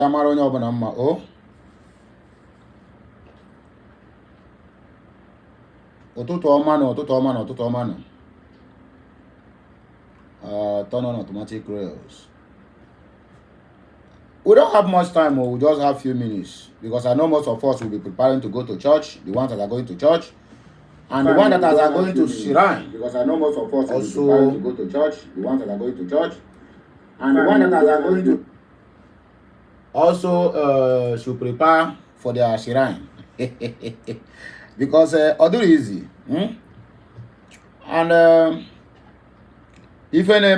Tamara onye ọbụla mma o ụtụtụ ọma na ụtụtụ ọma na ụtụtụ ọma nọ. Turn on automatic rails. We don't have much time, or we just have few minutes, because I know most of us will be preparing to go to church, the ones that are going to church, and the ones that are going to shrine. Because I know most of us will be preparing to go to church, the ones that are going to church, and the ones that are going to also should prepare for their shrine. Because although easy, and if any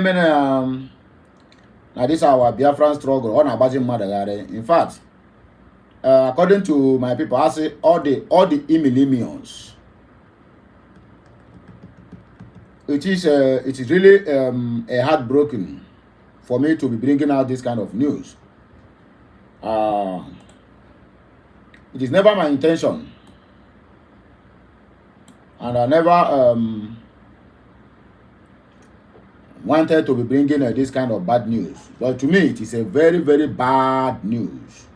now this is our Biafran struggle on Abajim Madagare. In fact, according to my people, I say all the millennials. It is really a heartbroken for me to be bringing out this kind of news. It is never my intention, and I never wanted to be bringing this kind of bad news. But to me, it is a very, very bad news.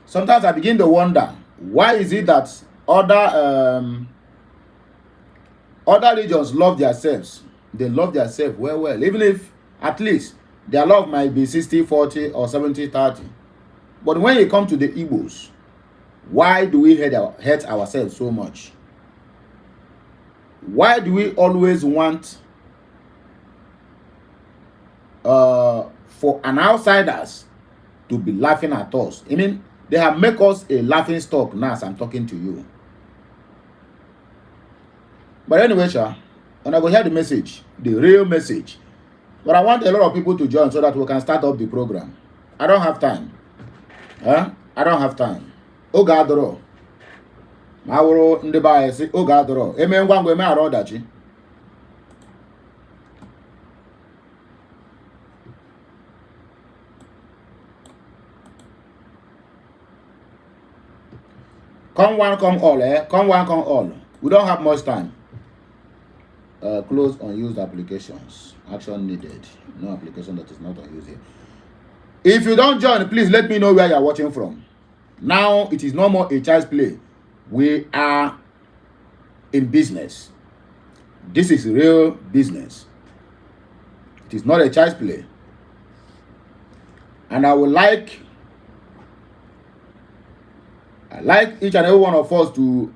Sometimes I begin to wonder, why is it that other religions love themselves? They love themselves well, even if at least their love might be 60-40 or 70-30. But when it comes to the Igbos, why do we hate ourselves so much? Why do we always want for an outsiders to be laughing at us? I mean, they have made us a laughing stock now as I'm talking to you. But anyway, sir, when I go hear the message, the real message. But I want a lot of people to join so that we can start up the program. I don't have time. I don't have time. Oh God, ma wụrụ ndị be anyị sị oge adọrọ eme ngwa ngwa eme arụ ọdachi. Come one, come all, come one, come all. We don't have much time. Close unused applications. Action needed. No application that is not unused here. If you don't join, please let me know where you are watching from. Now it is no more a child's play. We are in business. This is real business. It is not a child's play. And I would like each and every one of us to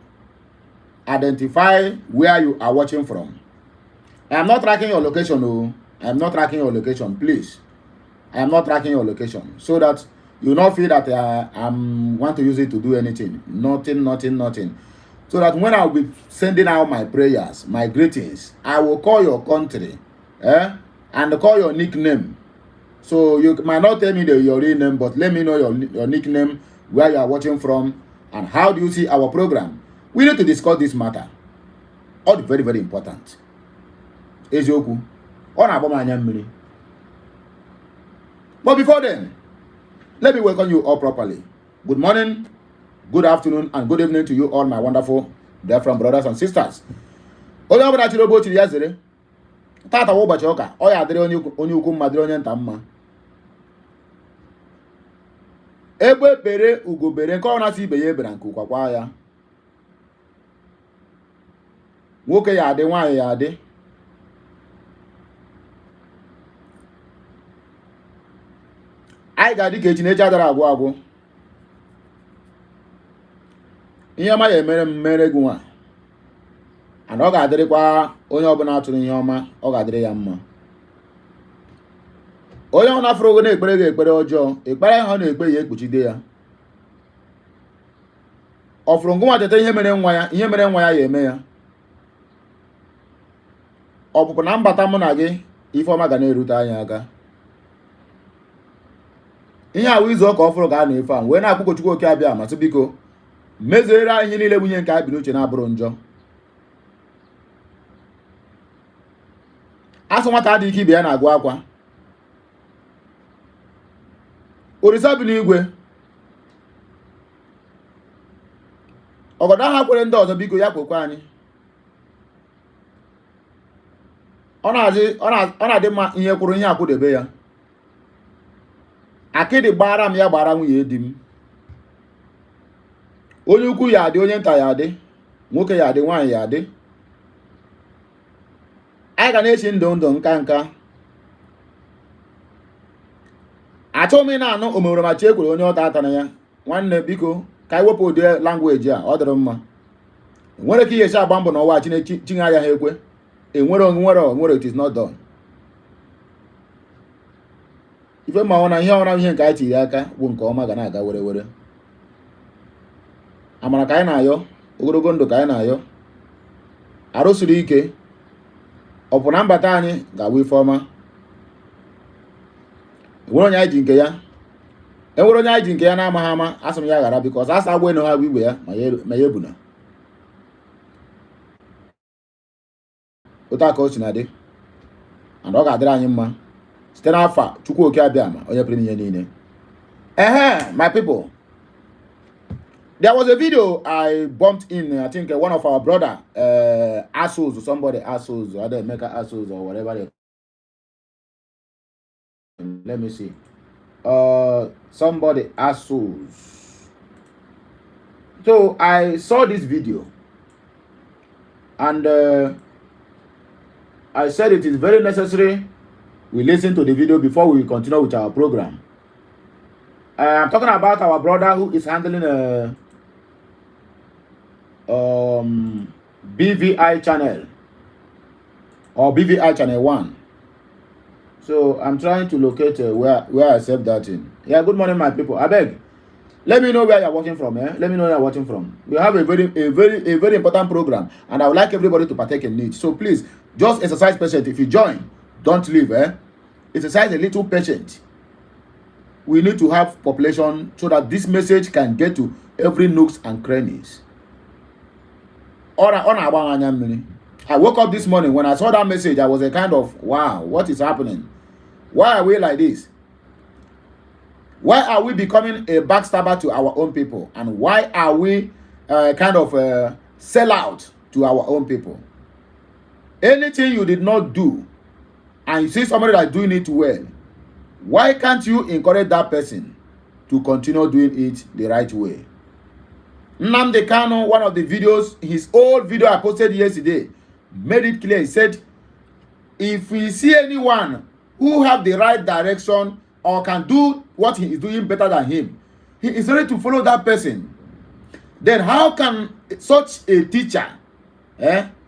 identify where you are watching from. I am not tracking your location. No, I am not tracking your location. Please, I am not tracking your location, so that you not feel that I want to use it to do anything. Nothing. So that when I will be sending out my prayers, my greetings, I will call your country, and call your nickname. So you might not tell me your real name, but let me know your nickname, where you are watching from, and how do you see our program. We need to discuss this matter. All very, very important. Ezoku. But before then, let me welcome you all properly. Good morning, good afternoon, and good evening to you all, my wonderful Biafran brothers and sisters. Onye ọbụla chiri ogbo chiri ya zere. Tata wo ụbọchị ụka, ọ ya dịrị onye ukwu mma dịrị onye nta mma. Egbe bere ugo bere nke ọ na-asị ibe ya ebere nke ụkwakwa ya. Nwoke ya adị, nwaanyị ya adị. Anyị ga-adị ka echi na-eche adara agwụ agwụ. Ihe ọma ya emere m mere gị nwa. And ọ ga-adịrịkwa onye ọbụla atụrụ ihe ọma, ọ ga-adịrị ya mma. Onye ọ na-afụrụ ogo na-ekpere gị ekpere ọjọọ, ekpere ha na-ekpe ya ekpuchide ya. Ọ fụrụ ngwa tete ihe mere nwa ya ya eme ya. Ọ bụkwa na mbata mụ na gị ife ọma ga na-erute anyị aka. Ihe awụ izu ụka ọfụrụ ga na-efe a wee na-akpụkọ Chukwu oke abịa masị biko mezuere anyị ihe niile bunye nke abi n'uche na-abụrụ njọ. Asụ nwata adịghị ibe ya na-agụ akwa. Orisa bi n'igwe. Ọgọdọ ha kwere ndị ọzọ biko ya kwekwa anyị. Ọ na-adị mma ihe kwuru ihe akwụdebe ya. akịdị gbara m ya gbara nwunye di m. Onye ukwu ya adị, onye nta ya adị, nwoke ya adị, nwaanyị ya adị. Anyị ga na-echi ndụ nka nka. Achọghị m ị na-anụ omewere ma chi ekwere onye ọta atana ya. Nwanne biko ka anyị wepụ ụdị langweji a, ọ dịrị mma. Enwere ka ihe esi agba mbọ n'ụwa chinye ya ha ekwe. Enwere it is not done. Ife ma ọ na ihe nke anyị tiri aka bụ nke ọma ga na-aga were were. Amara ka anyị na-ayọ, ogologo ndụ ka anyị na-ayọ. Arụ siri ike, ọ bụ na mbata anyị ga-abụ ife ọma. Enwere onye anyị ji nke ya na-amaghị ama, asị m ya ghara bikọs asa agwa enu ha bụ igwe ya ma ya ebuna. Otu aka o si na dị, and ọ ga-adịrị anyị mma site n'afọ Chukwu oke abịa ma onye pụrụ ihe niile. My people, there was a video I bumped in. I think one of our brother, assholes, somebody assholes, either Mecca assholes or whatever. Let me see. Somebody assholes. So I saw this video, and I said it is very necessary we listen to the video before we continue with our program. I'm talking about our brother who is handling BVI channel or BVI channel 1. So I'm trying to locate where I saved that in. Yeah, good morning, my people. I beg, let me know where you're watching from. Let me know where you're watching from. We have a very important program, and I would like everybody to partake in it. So please, just exercise patience. If you join, don't leave. Exercise a little patience. We need to have population so that this message can get to every nooks and crannies. I woke up this morning. When I saw that message, I was a kind of, wow, what is happening? Why are we like this? Why are we becoming a backstabber to our own people? And why are we kind of sell out to our own people? Anything you did not do, and you see somebody that's doing it well, why can't you encourage that person to continue doing it the right way? Nnamdi Kanu, one of the videos, his old video I posted yesterday, made it clear. He said, if we see anyone who have the right direction or can do what he is doing better than him, he is ready to follow that person. Then how can such a teacher,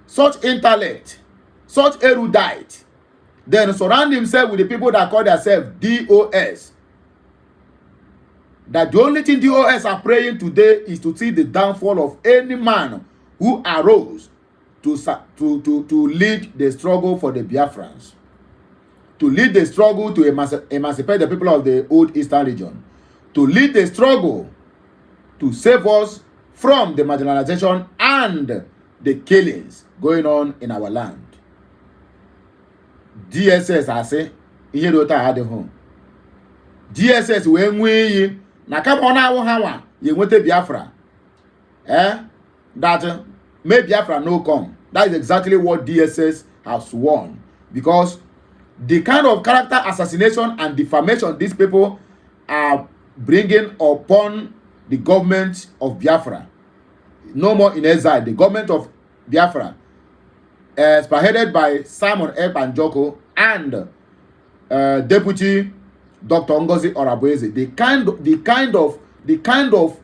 such intellect, such erudite, then surround himself with the people that call themselves DOS? That the only thing DOS are praying today is to see the downfall of any man who arose to lead the struggle for the Biafrans, to lead the struggle to emancipate the people of the old Eastern region, to lead the struggle to save us from the marginalization and the killings going on in our land. DSS, I say, ihe do ta ade ho. DSS we nwe na ka mo na wo hanwa ye nwete Biafra. That may Biafra no come. That is exactly what DSS has sworn, because the kind of character assassination and defamation these people are bringing upon the government of Biafra. No more in exile. The government of Biafra, spearheaded by Simon Ekpanjoko and Deputy Dr. Ngozi Orabueze, the kind of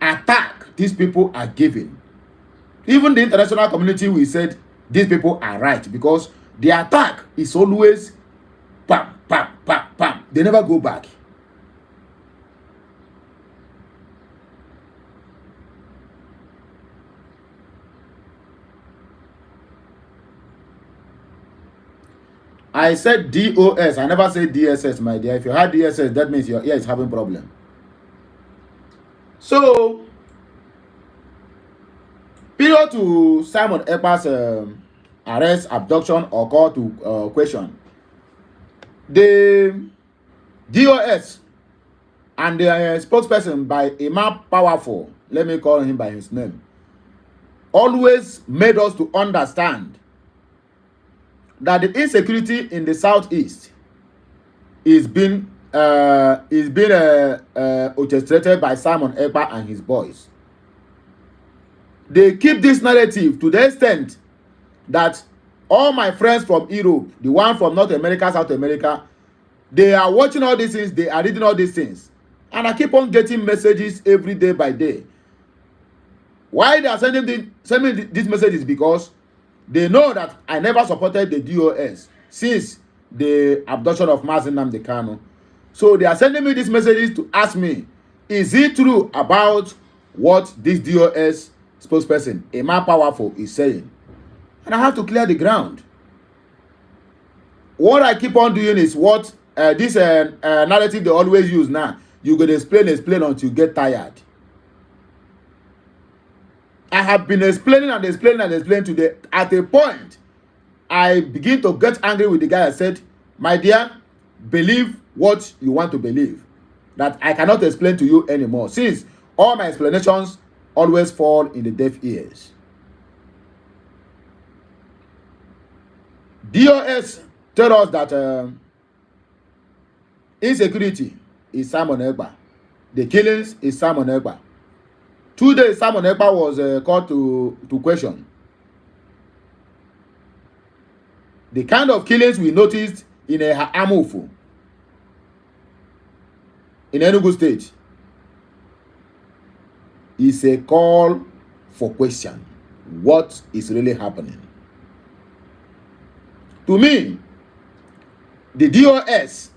attack these people are giving. Even the international community, we said these people are right, because the attack is always pam, pam, pam, pam. They never go back. I said DOS. I never said DSS, my dear. If you had DSS, that means your ear is having problem. So, period to Simon Ekpa's arrest, abduction, or call to question. The DOS and the spokesperson by Imam Powerful, let me call him by his name, always made us to understand that the insecurity in the southeast is being is being orchestrated by Simon Ekpa and his boys. They keep this narrative to the extent that all my friends from Europe, the one from North America, South America, they are watching all these things, they are reading all these things. And I keep on getting messages every day by day. Why they are sending these messages? Because they know that I never supported the DOS since the abduction of Mazi Nnamdi Kanu. So they are sending me these messages to ask me, is it true about what this DOS spokesperson, Emma Powerful, is saying? And I have to clear the ground. What I keep on doing is what this narrative they always use now. You go explain until you get tired. I have been explaining today. At a point, I begin to get angry with the guy. I said, my dear, believe what you want to believe. That I cannot explain to you anymore, since all my explanations always fall in the deaf ears. DOS tell us that insecurity is Simon Ekpa. The killings is Simon Ekpa. 2 days Simon Ekpa was called to question. The kind of killings we noticed in Amufu, in Enugu State, is a call for question. What is really happening? To me, the DOS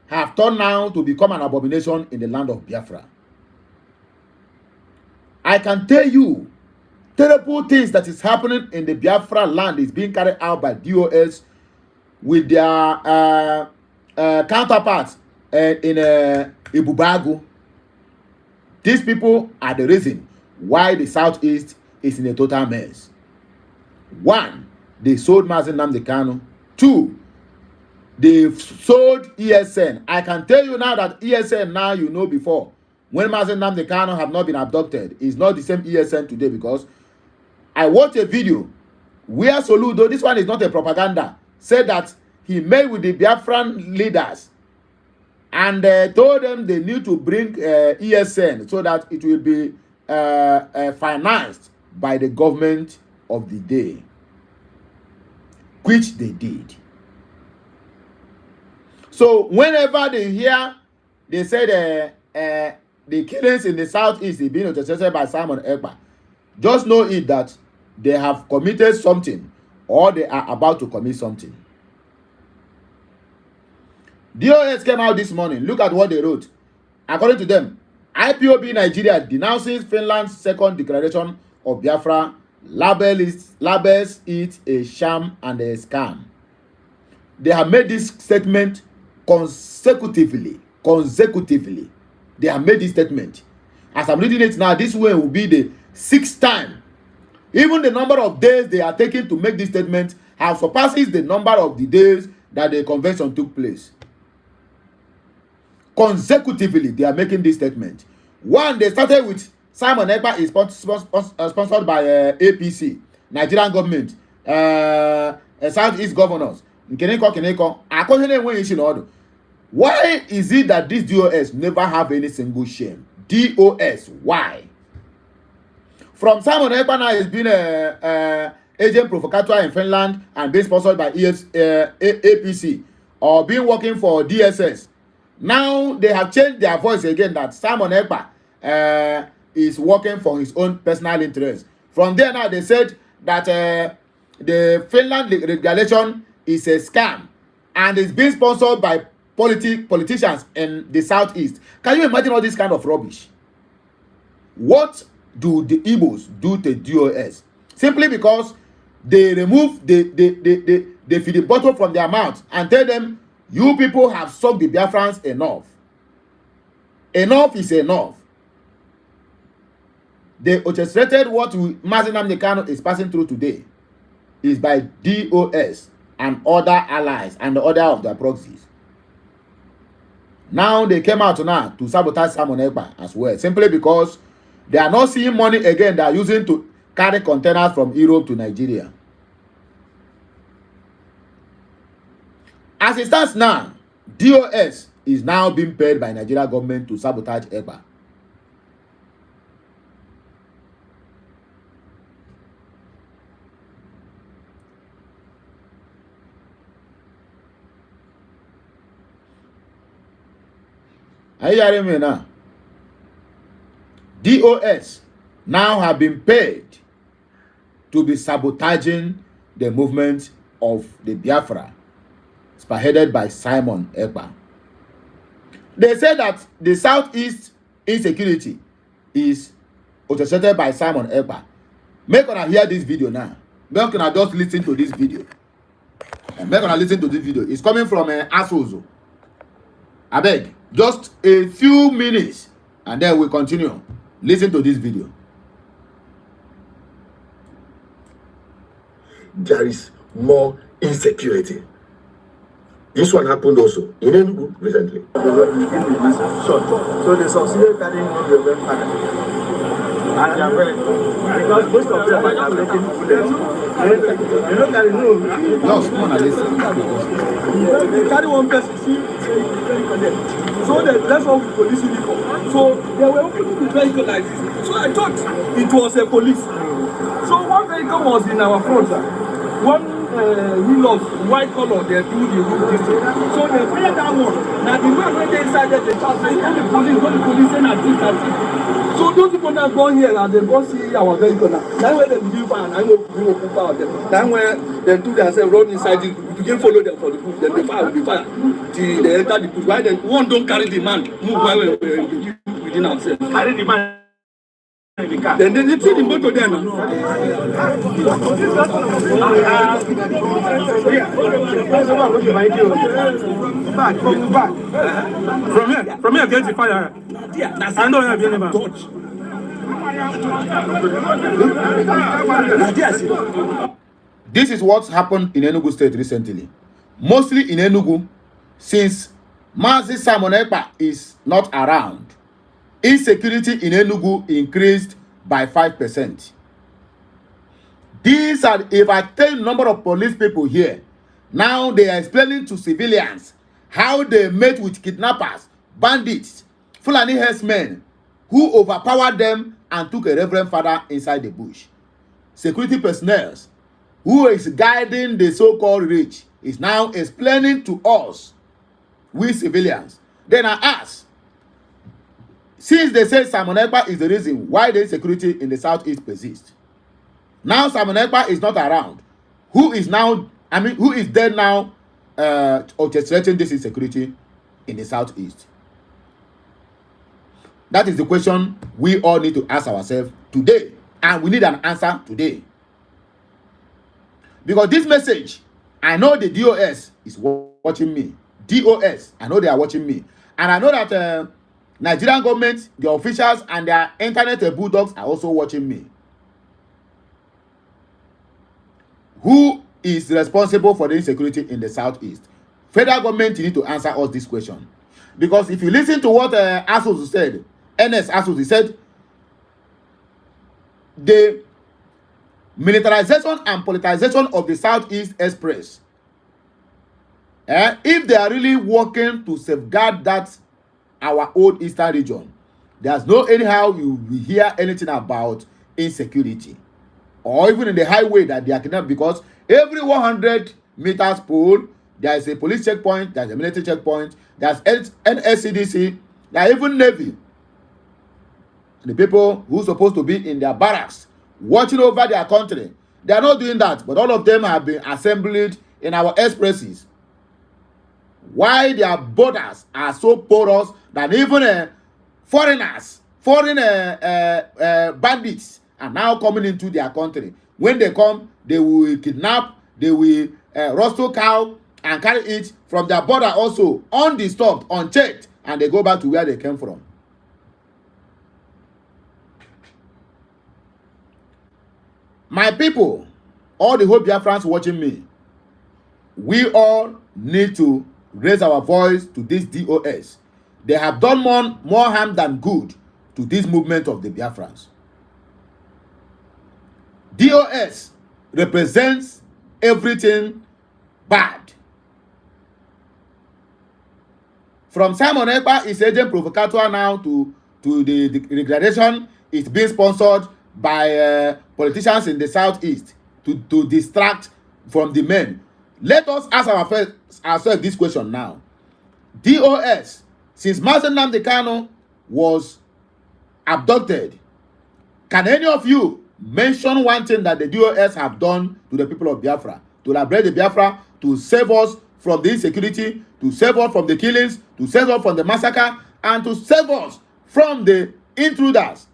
have turned now to become an abomination in the land of Biafra. I can tell you, terrible things that is happening in the Biafra land is being carried out by DOS with their counterparts in Ibubagu. These people are the reason why the Southeast is in a total mess. 1, they sold Mazi Nnamdi Kanu. 2, they sold ESN. I can tell you now that ESN now, you know, before, when Mazi Nnamdi Kanu have not been abducted, is not the same ESN today, because I watched a video where Soludo, this one is not a propaganda, said that he met with the Biafran leaders and told them they need to bring ESN so that it will be financed by the government of the day, which they did. So whenever they hear, they say the killings in the Southeast is being orchestrated by Simon Ekpa, just know it that they have committed something or they are about to commit something. DOS came out this morning. Look at what they wrote. According to them, IPOB Nigeria denounces Finland's second declaration of Biafra, labels it a sham and a scam. They have made this statement consecutively. They have made this statement. As I'm reading it now, this one will be the 6th time. Even the number of days they are taking to make this statement have surpasses the number of the days that the convention took place. Consecutively, they are making this statement. 1, they started with Simon Ekpa is sponsored by APC, Nigerian government, Southeast governors. Why is it that this DOS never have any single shame? DOS, why? From Simon Ekpa now has been a agent provocateur in Finland and being sponsored by APC or being working for DSS. Now they have changed their voice again that Simon Ekpa is working for his own personal interest. From there now they said that the Finland regulation is a scam and is being sponsored by politicians in the Southeast. Can you imagine all this kind of rubbish? What do the Igbos do to DOS? Simply because they remove they feed the bottle from their mouth and tell them, you people have sucked the Biafrans enough. Enough is enough. They orchestrated what Mazi Nnamdi Kanu is passing through today is by DOS and other allies and the order of their proxies. Now they came out now to sabotage Simon Ekpa as well, simply because they are not seeing money again they are using to carry containers from Europe to Nigeria. As it stands now, DOS is now being paid by Nigeria government to sabotage EBA. Are you hearing me now? DOS now have been paid to be sabotaging the movement of the Biafra, spearheaded by Simon Ekpa. They say that the Southeast insecurity is orchestrated by Simon Ekpa. Make una hear this video now. Make una just listen to this video. Make una listen to this video. It's coming from Asozo. Abeg, just a few minutes and then we continue. Listen to this video. There is more insecurity. This one happened also in Enugu recently. So they succeeded carrying on the grandfather. And they are very because most of them are making bullets. You don't carry no. They carry one person, see, so they left off with police uniform. So they were opening the vehicle like this. So I thought it was a police. So one vehicle was in our front. One wheel of white color, they do the roof district. So they fire that one. Now the man when they inside there, they start saying, the police, and I think that. So those people now go here and they go see our vehicle now. That's where they give fire and I know we will put out them. That's where they do themselves run inside the we can follow them for the bush, then the fire will be fire. Till they enter the bush. Why then one don't carry the man, move while we within ourselves. Carry the man. Then they see the motor there now. From here, get the fire. I don't have any This is what's happened in Enugu State recently. Mostly in Enugu, since Mazi Simon Ekpa is not around, insecurity in Enugu increased by 5%. These are, if I tell the number of police people here, now they are explaining to civilians how they met with kidnappers, bandits, Fulani herdsmen, who overpowered them and took a reverend father inside the bush. Security personnel who is guiding the so-called rich is now explaining to us, we civilians. Then I ask, since they say Simon Ekpa is the reason why the insecurity in the Southeast persists, now Simon Ekpa is not around. Who is now, who is there now orchestrating this insecurity in the Southeast? That is the question we all need to ask ourselves today. And we need an answer today. Because this message, I know the DOS is watching me. DOS, I know they are watching me. And I know that Nigerian government, the officials, and their internet bulldogs are also watching me. Who is responsible for the insecurity in the Southeast? Federal government, you need to answer us this question. Because if you listen to what Asos said, NS Asos said, the militarization and politicization of the Southeast Express, if they are really working to safeguard that our old Eastern region, there's no anyhow you will hear anything about insecurity, or even in the highway that they are kidnapped, because every 100 meters pole there is a police checkpoint, there's a military checkpoint, there's NSCDC, there are even Navy. The people who are supposed to be in their barracks watching over their country, they are not doing that, but all of them have been assembled in our expresses. Why their borders are so porous that even foreigners, foreign bandits are now coming into their country. When they come, they will kidnap, they will rustle cow and carry it from their border also undisturbed, unchecked, and they go back to where they came from. My people, all the whole Biafrans watching me, we all need to raise our voice to this DOS. They have done more harm than good to this movement of the Biafrans. DOS represents everything bad. From Simon Ekpa is agent provocateur now to the degradation is being sponsored by politicians in the southeast to distract from the men. Let us ask ourselves this question now. DOS, since Mazi Nnamdi Kanu was abducted, can any of you mention one thing that the DOS have done to the people of Biafra, to liberate the Biafra, to save us from the insecurity, to save us from the killings, to save us from the massacre, and to save us from the intruders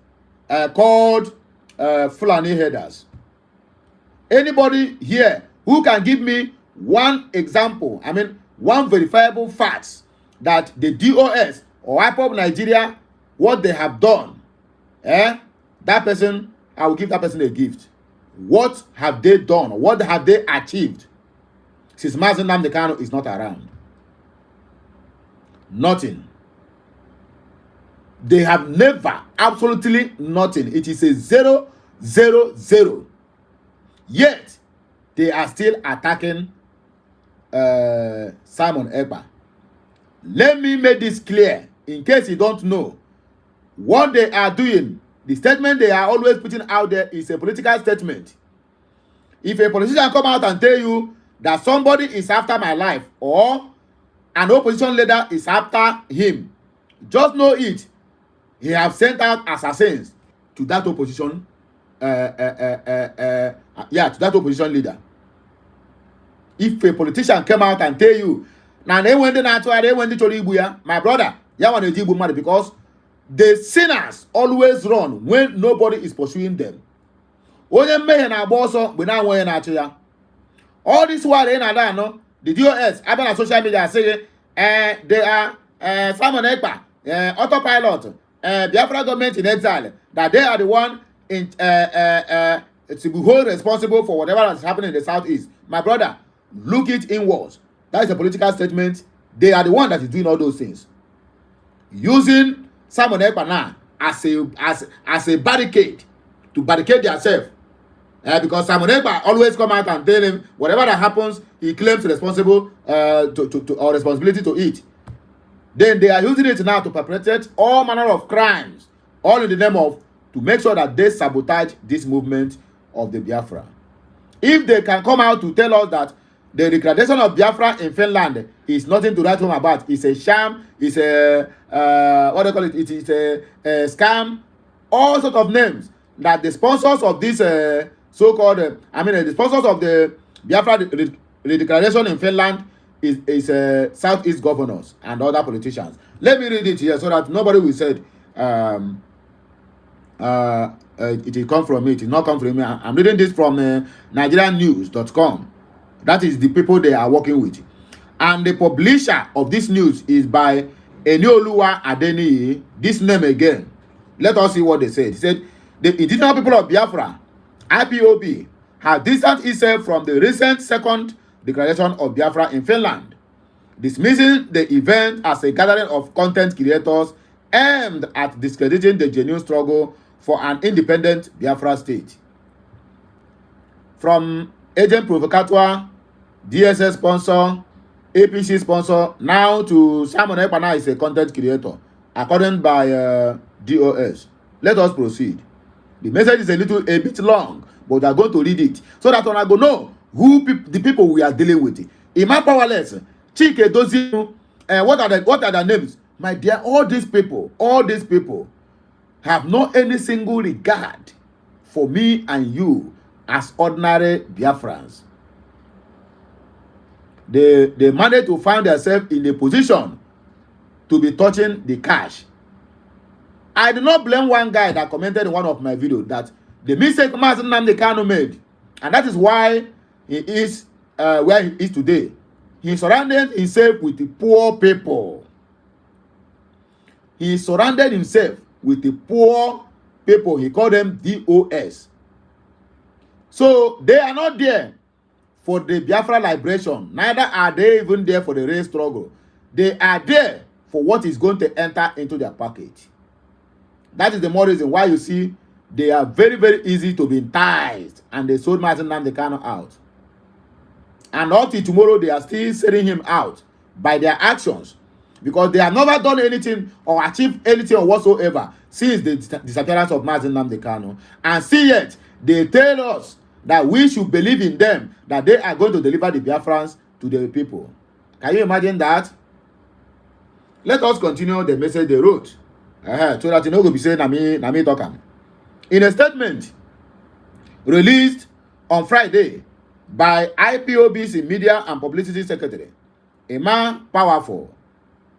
called Fulani herders? Anybody here who can give me one example, I mean one verifiable facts that the DOS or IPOB Nigeria, what they have done, that person, I will give that person a gift. What have they done? What have they achieved since Mazi Nnamdi Kanu is not around? Nothing. They have never, absolutely nothing. It is a 0-0-0. Yet they are still attacking Simon Ekpa. Let me make this clear in case you don't know. What they are doing, the statement they are always putting out there is a political statement. If a politician come out and tell you that somebody is after my life or an opposition leader is after him, just know it. He have sent out assassins to that opposition, to that opposition leader. If a politician came out and tell you, now they went to my brother, because the sinners always run when nobody is pursuing them. All this while the DOS, I've been on social media saying they are Simon Ekpa, autopilot, Biafra government in exile, that they are the one in to be held responsible for whatever is happening in the southeast. My brother, look it inwards. That is a political statement. They are the one that is doing all those things, using Simon Ekpa now as a barricade to barricade themselves. Because Simon Ekpa always come out and tell him whatever that happens, he claims responsible or responsibility to it. Then they are using it now to perpetrate all manner of crimes, all in the name of to make sure that they sabotage this movement of the Biafra. If they can come out to tell us that the degradation of Biafra in Finland is nothing to write home about, it's a sham, it's a what they call it, it is a scam, all sorts of names, that the sponsors of this so-called, the sponsors of the Biafra redeclaration in Finland is Southeast governors and other politicians. Let me read it here so that nobody will say it will come from me. It will not come from me. I'm reading this from nigeriannews.com. That is the people they are working with. And the publisher of this news is by Enioluwa Adeniyi. This name again. Let us see what they said. He said, the indigenous people of Biafra, IPOB, have distanced itself from the recent second declaration of Biafra in Finland, dismissing the event as a gathering of content creators aimed at discrediting the genuine struggle for an independent Biafra state. From agent provocateur, DSS sponsor, APC sponsor, now to Simon Ekpa now is a content creator, according by DOS. Let us proceed. The message is a bit long, but I'm going to read it so that when I go know who the people we are dealing with. In my powerless, Chike Dozie, what are the names? My dear, all these people have not any single regard for me and you as ordinary Biafrans. They managed to find themselves in a position to be touching the cash. I do not blame one guy that commented in one of my videos that the mistake Mazi Nnamdi Kanu made, and that is why he is where he is today. He surrounded himself with the poor people. He surrounded himself with the poor people. He called them DOS. So they are not there for the Biafra liberation. Neither are they even there for the race struggle. They are there for what is going to enter into their pocket. That is the more reason why you see they are very, very easy to be enticed, and they sold Mazi Nnamdi Kanu out. And up till tomorrow, they are still selling him out by their actions. because they have never done anything or achieved anything or whatsoever since the disappearance of Mazi Nnamdi Kanu. And see yet, they tell us that we should believe in them, that they are going to deliver the Biafrans to the people. Can you imagine that? Let us continue the message they wrote. So that you know, go be saying, Nami talk. In a statement released on Friday by IPOB's Media and Publicity Secretary, Emma Powerful,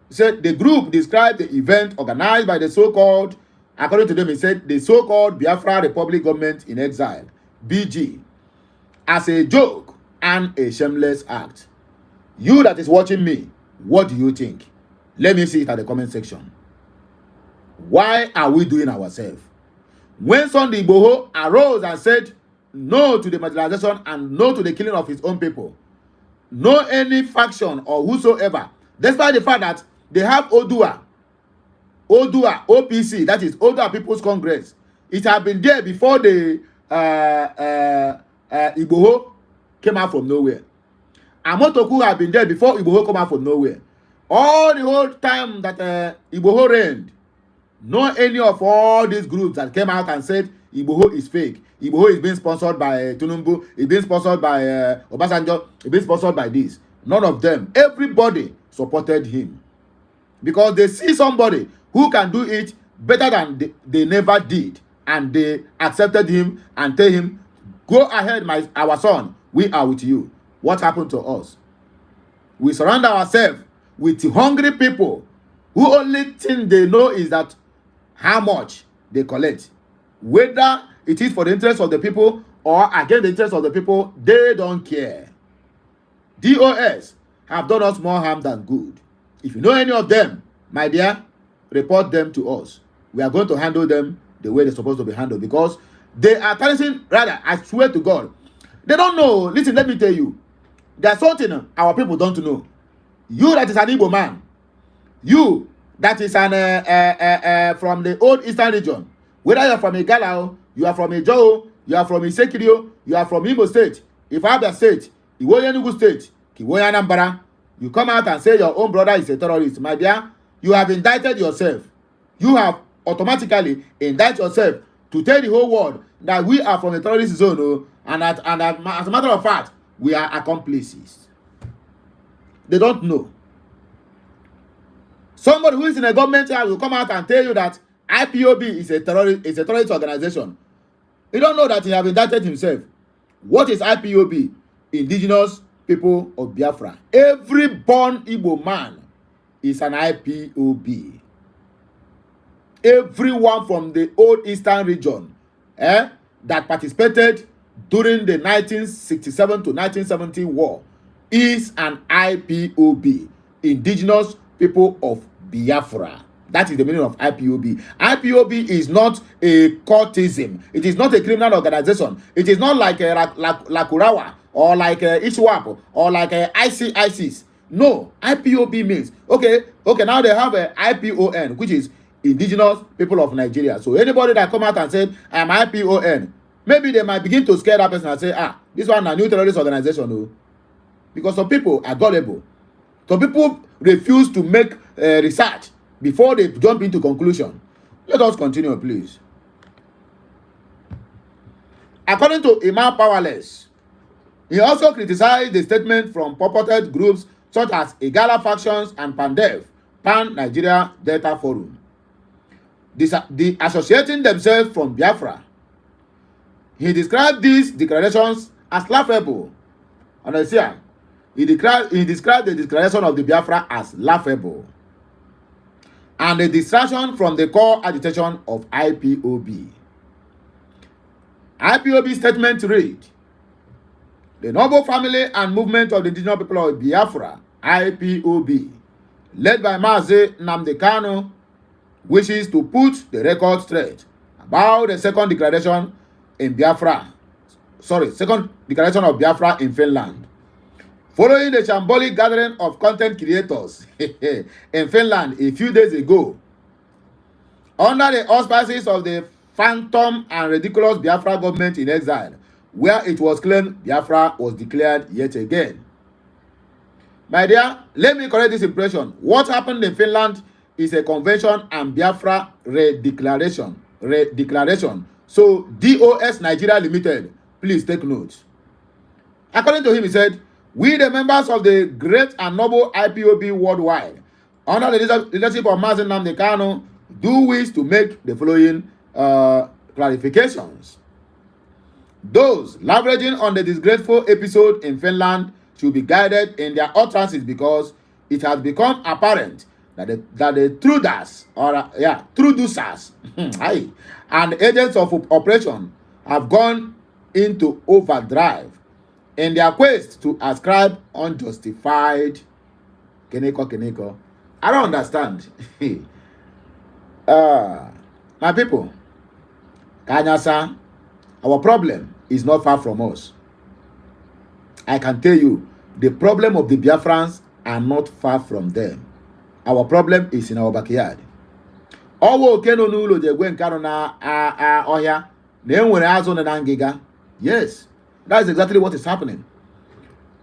said the group described the event organized by the so-called, according to them, he said, the so-called Biafra Republic Government in Exile, BG, as a joke and a shameless act. You that is watching me, what do you think? Let me see it at the comment section. Why are we doing ourselves? When Sunday Igboho arose and said no to the marginalization and no to the killing of his own people, no any faction or whosoever, despite the fact that they have Odua, OPC, that is Odua People's Congress. It had been there before the Igboho came out from nowhere. Amotoku had been there before Igboho came out from nowhere. All the whole time that Igboho reigned, no any of all these groups that came out and said Igboho is fake. Igboho is being sponsored by Tunumbu, it's being sponsored by Obasanjo, it's being sponsored by this. None of them. Everybody supported him. Because they see somebody who can do it better than they never did. And they accepted him and tell him, go ahead, our son, we are with you. What happened to us? We surround ourselves with hungry people who only thing they know is that how much they collect. Whether it is for the interest of the people or against the interest of the people, they don't care. DOS have done us more harm than good. If you know any of them, my dear, report them to us. We are going to handle them the way they're supposed to be handled, because they are tarnishing, rather, I swear to God, they don't know. Listen, let me tell you, there's something our people don't know. You that is an Igbo man, you that is an from the old Eastern region, whether you're from Igala, you are from Ijo, you are from Isekirio, you are from Imo State, if I have the state, Iwoye Enugu State, Kiwoye Anambra, you come out and say your own brother is a terrorist, my dear, you have indicted yourself. You have automatically indicted yourself to tell the whole world that we are from a terrorist zone, and as a matter of fact, we are accomplices. They don't know. Somebody who is in a government will come out and tell you that IPOB is a terrorist organization. You don't know that he have indicted himself. What is IPOB? Indigenous People of Biafra. Every born Igbo man is an IPOB. Everyone from the old Eastern region that participated during the 1967 to 1970 war is an IPOB. Indigenous People of Biafra. That is the meaning of IPOB. IPOB is not a cultism. It is not a criminal organization. It is not like Lakurawa or like ISWAP or like ISIS. No, IPOB means, okay, now they have a IPON, which is Indigenous People of Nigeria. So anybody that come out and said, I am IPON, maybe they might begin to scare that person and say, this one is a new terrorist organization. No? Because some people are gullible. Some people refuse to make research before they jump into conclusion. Let us continue, please. According to Imam Powerless, he also criticized the statement from purported groups such as Igala Factions and PANDEF, Pan Nigeria Delta Forum, associating themselves from Biafra. He described these declarations as laughable. Understand? He described the declaration of the Biafra as laughable and a distraction from the core agitation of IPOB. IPOB statement read, the noble family and movement of the indigenous people of Biafra, IPOB, led by Mazi Nnamdi Kanu, wishes to put the record straight about the second declaration of Biafra in Finland. Following the shambolic gathering of content creators in Finland a few days ago, under the auspices of the phantom and ridiculous Biafra government in exile, where it was claimed Biafra was declared yet again. My dear, let me correct this impression. What happened in Finland is a convention and Biafra redeclaration. So DOS Nigeria Limited, please take note. According to him, he said, we the members of the great and noble IPOB worldwide, under the leadership of Mazi Nnamdi Kanu, do wish to make the following clarifications. Those leveraging on the disgraceful episode in Finland should be guided in their utterances because it has become apparent that the truthers and agents of operation have gone into overdrive in their quest to ascribe unjustified Keneko. I don't understand. My people, Kanyasa, our problem is not far from us. I can tell you, the problem of the Biafrans are not far from them. Our problem is in our backyard. Yes, that's exactly what is happening.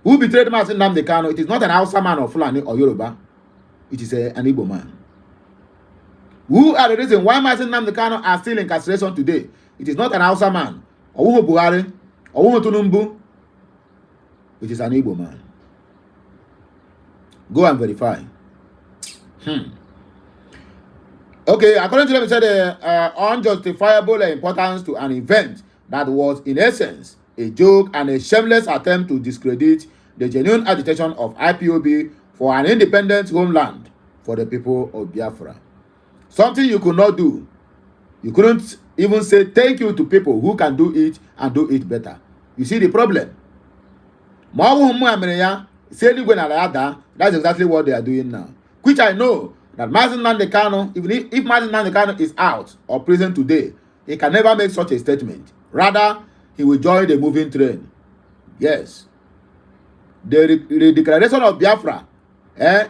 Who betrayed Mazi Nnamdi Kanu? It is not an Hausa man or Fulani or Yoruba. It is an Igbo man. Who are the reason why Mazi Nnamdi Kanu are still in incarceration today? It is not an Hausa man or Buhari or Tunumbu. It is an Igbo man. Go and verify. Okay, according to them, it said unjustifiable importance to an event that was in essence a joke and a shameless attempt to discredit the genuine agitation of IPOB for an independent homeland for the people of Biafra. Something you could not do. You couldn't even say thank you to people who can do it and do it better. You see the problem? That's exactly what they are doing now. Which I know that Mazi Nnamdi Kanu, even if Mazi Nnamdi Kanu is out of prison today, he can never make such a statement. Rather, he will join the moving train. Yes. The declaration of Biafra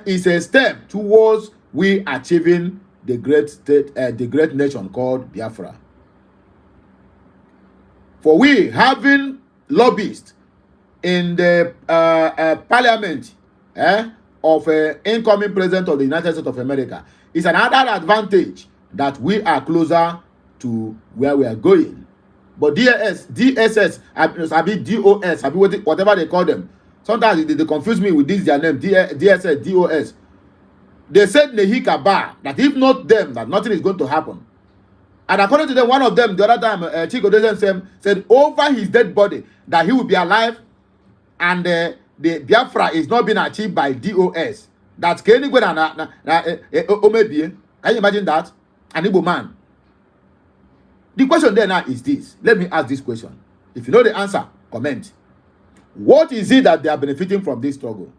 is a step towards we achieving the great state, the great nation called Biafra. For we having lobbyists in the parliament of incoming president of the United States of America is another advantage that we are closer to where we are going. But DSS, whatever they call them, sometimes they confuse me with this their name, DSS, DOS. They said Nehika Bar that if not them, that nothing is going to happen. And according to them, one of them, the other time, Chico Dozen said over his dead body that he will be alive and the Biafra is not being achieved by DOS. That's Kenny Omebie. Can you imagine that? An Igbo man. The question there now is this. Let me ask this question. If you know the answer, comment. What is it that they are benefiting from this struggle?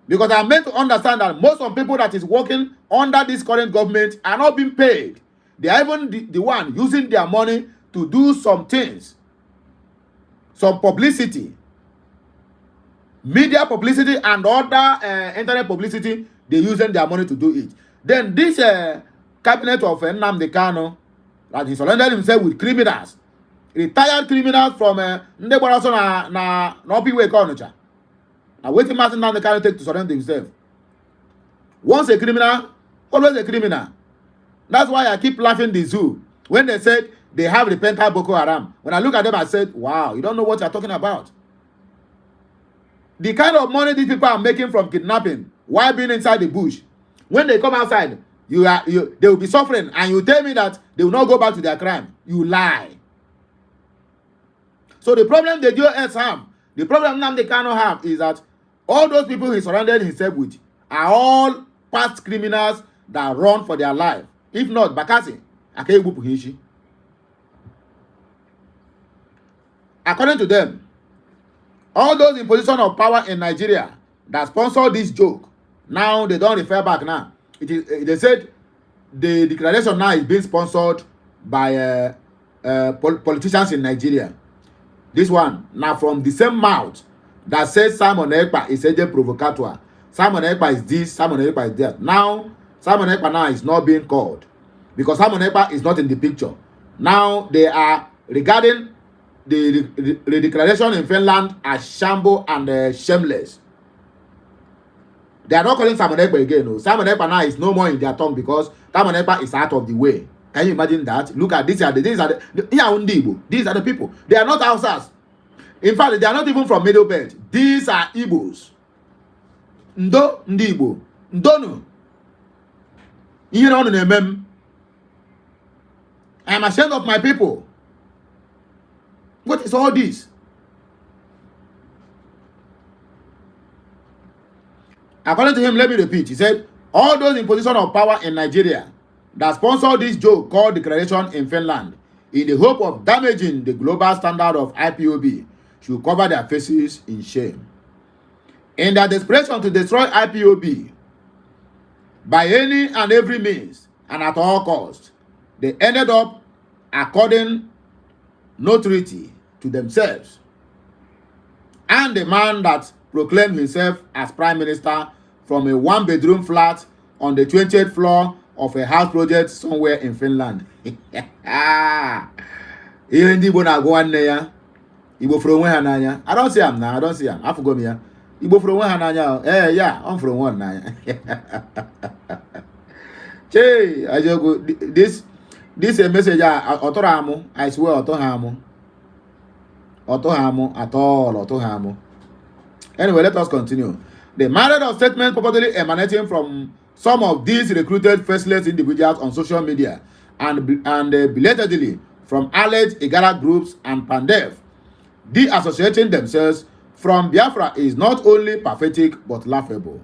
Because I'm meant to understand that most of the people that is working under this current government are not being paid. They are even the one using their money to do some things. Some publicity. Media publicity and other internet publicity, they're using their money to do it. Then this cabinet of Nnamdi Kanu, that he surrendered himself with criminals, retired criminals from Ndebaraso na Opiwe Konucha. Now waiting Mazi Nnamdi Kanu take to surrender himself. Once a criminal, always a criminal. That's why I keep laughing the zoo when they said they have repentant Boko Haram. When I look at them, I said, wow, you don't know what you're talking about. The kind of money these people are making from kidnapping while being inside the bush, when they come outside, they will be suffering, and you tell me that they will not go back to their crime. You lie. So the problem the DOS have, the problem Nnamdi Kanu have, is that all those people he surrounded himself with are all past criminals that run for their life. If not, Bakasi, Akegbu Puhishi. According to them, all those in position of power in Nigeria that sponsor this joke, now they don't refer back now. It is they said the declaration now is being sponsored by politicians in Nigeria. This one now from the same mouth that says Simon Ekpa is a provocateur. Simon Ekpa is this, Simon Ekpa is that. Now Simon Ekpa now is not being called because Simon Ekpa is not in the picture. Now they are regarding the declaration in Finland as shamble and shameless. They are not calling Simon Ekpa again. No. Simon Ekpa now is no more in their tongue because Simon Ekpa is out of the way. Can you imagine that? Look at these are the these are the people. They are not Hausas. In fact, they are not even from Middle Belt. These are Igbos. Ndo ndị Igbo. Ndonu. Ihe na ọnụ na-eme m. I am ashamed of my people. What is all this? According to him, let me repeat. He said, all those in position of power in Nigeria that sponsored this joke called declaration in Finland in the hope of damaging the global standard of IPOB should cover their faces in shame. In their desperation to destroy IPOB by any and every means and at all costs, they ended up according no treaty to themselves. And the man that proclaimed himself as prime minister from a one-bedroom flat on the 20th floor of a house project somewhere in Finland. Ihe ndị Igbo na-agụ nwanne ya. Igbo furu onwe ha n'anya. I don't see him now. I don't see him. Afụgo m ya. Igbo furu onwe ha n'anya. Yeah, I'm furu onwe n'anya. Chey, ajogo this a message ọtọrọ amụ. I swear ọtọ ha amụ. Ọtọ ha amụ at all. Ọtọ ha amụ. Anyway, let us continue. The myriad of statements purportedly emanating from some of these recruited faceless individuals on social media and belatedly from alleged Igala groups and Pandef, de-associating themselves from Biafra is not only pathetic but laughable.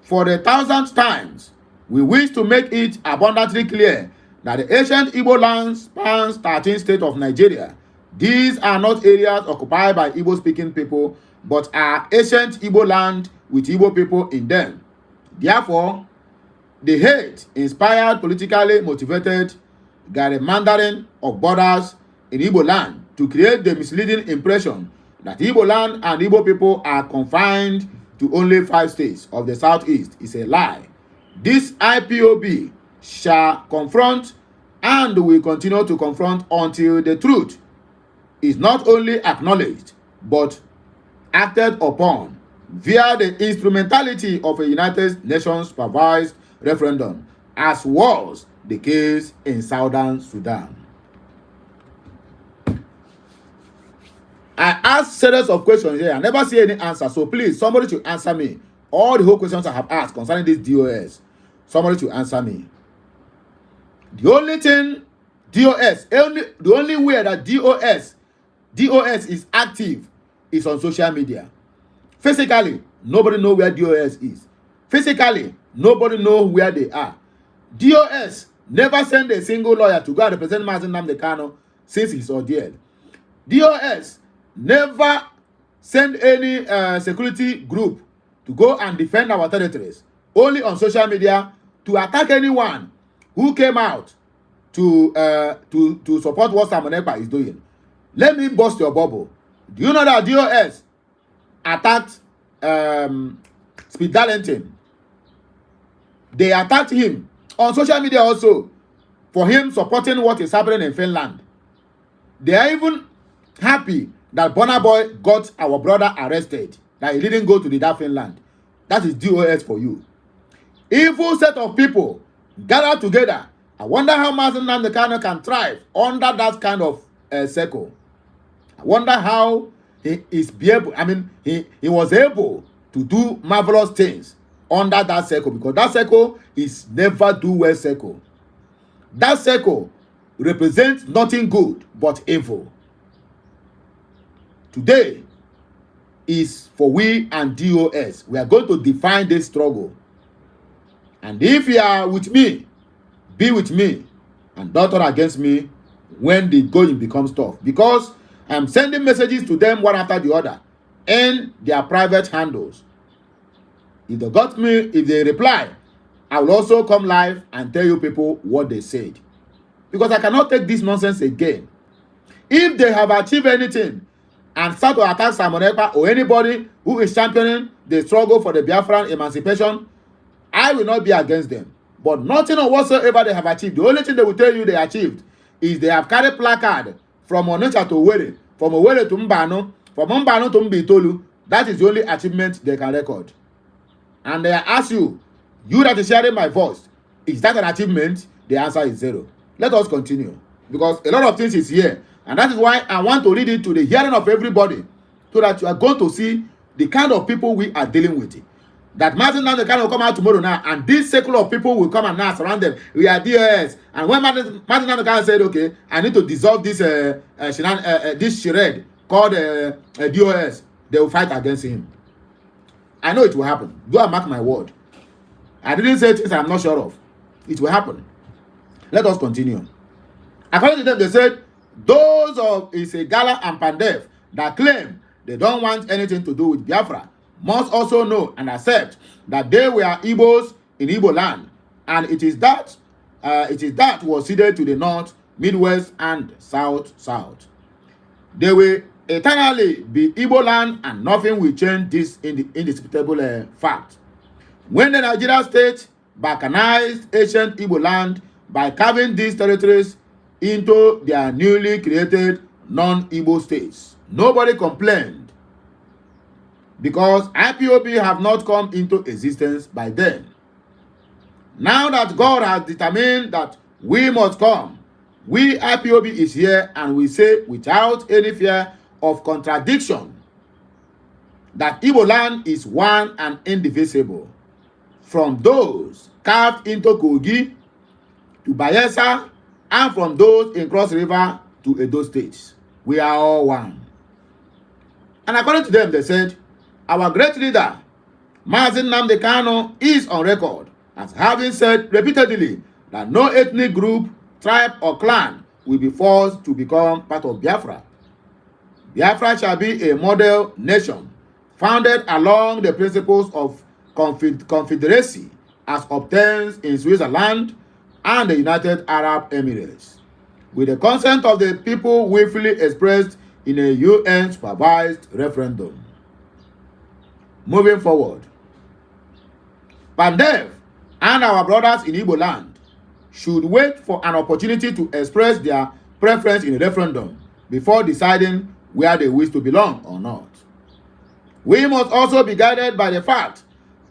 For the 1,000th times, we wish to make it abundantly clear that the ancient Igbo land spans 13 states of Nigeria. These are not areas occupied by Igbo-speaking people, but are ancient Igbo land with Igbo people in them. Therefore, the hate-inspired, politically motivated gerrymandering of borders in Igbo land to create the misleading impression that Igbo land and Igbo people are confined to only 5 states of the southeast is a lie. This IPOB shall confront and will continue to confront until the truth is not only acknowledged but acted upon via the instrumentality of a United Nations supervised referendum, as was the case in Southern Sudan. I asked series of questions here. I never see any answer. So please, somebody should answer me. All the whole questions I have asked concerning this DOS, somebody should answer me. The only thing the only way that DOS is active is on social media. Physically, nobody knows where DOS is. Physically, nobody knows where they are. DOS never sent a single lawyer to go and represent Mazi Nnamdi Kanu since his ordeal. DOS never sent any security group to go and defend our territories. Only on social media to attack anyone who came out to support what Simon Ekpa is doing. Let me bust your bubble. Do you know that DOS attacked Speed Darlington? They attacked him on social media also for him supporting what is happening in Finland. They are even happy that Burna Boy got our brother arrested, that he didn't go to that Finland. That is DOS for you. Evil set of people gathered together. I wonder how Mazi Nnamdi Kanu can thrive under that kind of circle. I wonder how he was able to do marvelous things under that circle, because that circle is never do well circle. That circle represents nothing good but evil. Today is for we and DOS. We are going to define this struggle. And if you are with me, be with me, and don't turn against me when the going becomes tough. Because I'm sending messages to them one after the other in their private handles. If they got me, if they reply, I will also come live and tell you people what they said. Because I cannot take this nonsense again. If they have achieved anything and start to attack Simon Ekpa or anybody who is championing the struggle for the Biafran emancipation, I will not be against them. But nothing or whatsoever they have achieved. The only thing they will tell you they achieved is they have carried placard from Onitsha to Owerri, from Owerri to Mbano, from Mbano to Mbitolu. That is the only achievement they can record. and they ask you, you that is hearing my voice, is that an achievement? The answer is 0. Let us continue, because a lot of things is here, and that is why I want to read it to the hearing of everybody, so that you are going to see the kind of people we are dealing with. That Martin now the kind of come out tomorrow now, and this circle of people will come and now surround them. We are DOS, and when Martin now the kind said, okay, I need to dissolve this this charade called DOS, they will fight against him. I know it will happen. Go and mark my word. I didn't say things I'm not sure of. It will happen. Let us continue. According to them, they said those of Isegala and Pandef that claim they don't want anything to do with Biafra must also know and accept that they were Igbos in Igbo land, and it is that was ceded to the north, midwest, and south. They will eternally be Igbo land, and nothing will change this indisputable fact. When the Nigeria state balkanized ancient Igbo land by carving these territories into their newly created non-Igbo states, nobody complained, because IPOB have not come into existence by then. Now that God has determined that we must come, we IPOB is here, and we say without any fear of contradiction that Igbo land is one and indivisible, from those carved into Kogi to Bayelsa, and from those in Cross River to Edo states. We are all one. And according to them, they said, our great leader, Mazi Nnamdi Kanu, is on record as having said repeatedly that no ethnic group, tribe, or clan will be forced to become part of Biafra. Biafra shall be a model nation founded along the principles of confederacy as obtained in Switzerland and the United Arab Emirates, with the consent of the people willfully expressed in a UN-supervised referendum. Moving forward, Pandef and our brothers in Igbo land should wait for an opportunity to express their preference in a referendum before deciding where they wish to belong or not. We must also be guided by the fact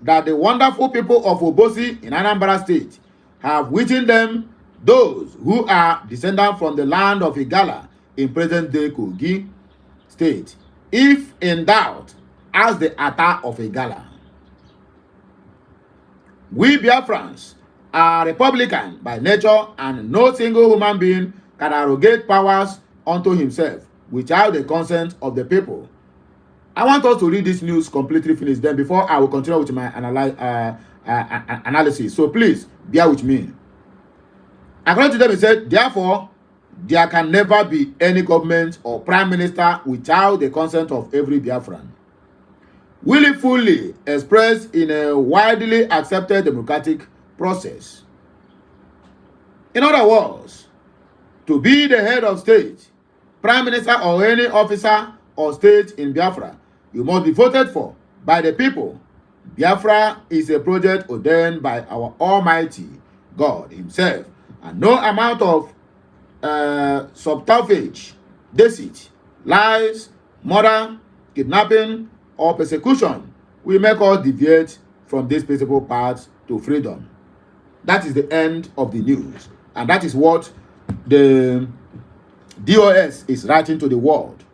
that the wonderful people of Obosi in Anambra State have within them those who are descendants from the land of Igala in present-day Kogi State. If in doubt, ask the Ata of Igala. We Biafrans are Republican by nature, and no single human being can arrogate powers unto himself without the consent of the people. I want us to read this news completely finished, then before I will continue with my analysis. So please, bear with me. According to them, it said, therefore, there can never be any government or prime minister without the consent of every Biafran, willfully expressed in a widely accepted democratic process. In other words, to be the head of state, prime minister, or any officer or state in Biafra, you must be voted for by the people. Biafra is a project ordained by our Almighty God himself, and no amount of subterfuge, deceit, lies, murder, kidnapping, or persecution will make us deviate from this principal path to freedom. That is the end of the news, and that is what the DOS is writing to the world,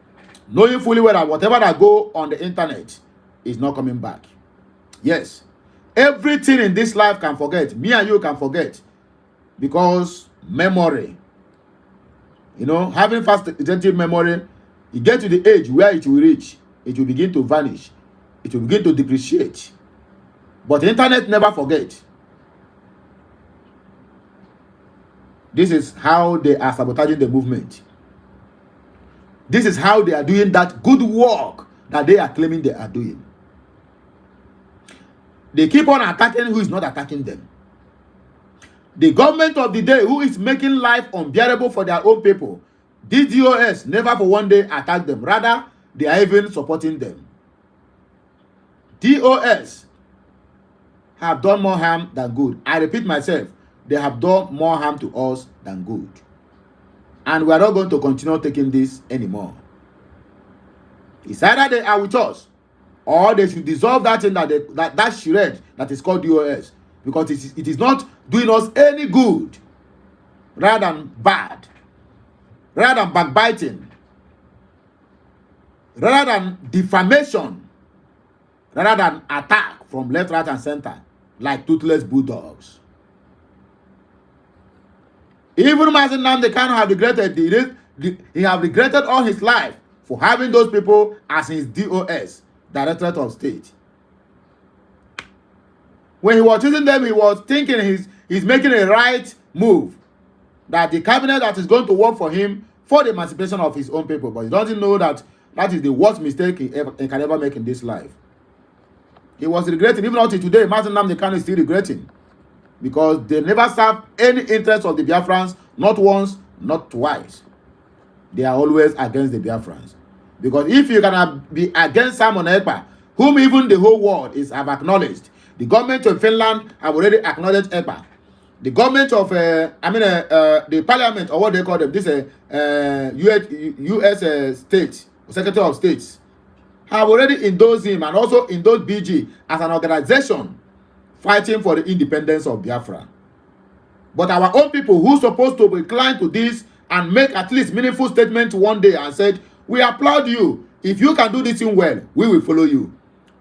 knowing fully well that whatever that go on the internet is not coming back. Yes, everything in this life can forget. Me and you can forget, because memory, having fast retentive memory, you get to the age where it will reach, it will begin to vanish, it will begin to depreciate. But the internet never forget. This is how they are sabotaging the movement. This is how they are doing that good work that they are claiming they are doing. They keep on attacking who is not attacking them. The government of the day who is making life unbearable for their own people, these DOS never for one day attack them. Rather, they are even supporting them. DOS have done more harm than good. I repeat myself, they have done more harm to us than good. And we are not going to continue taking this anymore. It's either they are with us or they should dissolve that thing that shred that is called DOS, because it is not doing us any good, rather than bad, rather than backbiting, rather than defamation, rather than attack from left, right, and center like toothless bulldogs. Even Mazi Nnamdi Kanu have regretted he have regretted all his life for having those people as his DOS, Directorate of State. When he was choosing them, he was thinking he's making a right move, that the cabinet that is going to work for him for the emancipation of his own people. But he doesn't know that that is the worst mistake he can ever make in this life. He was regretting, even until today. Mazi Nnamdi Kanu is still regretting, because they never served any interest of the Biafrans, not once, not twice. They are always against the Biafrans. Because if you can be against Simon Ekpa, whom even the whole world have acknowledged, the government of Finland have already acknowledged Ekpa. The government of, the parliament, or what they call them, this U.S. state, Secretary of States, have already endorsed him, and also endorsed BG as an organization fighting for the independence of Biafra. But our own people who supposed to be inclined to this and make at least meaningful statement one day and said, we applaud you. If you can do this thing well, we will follow you.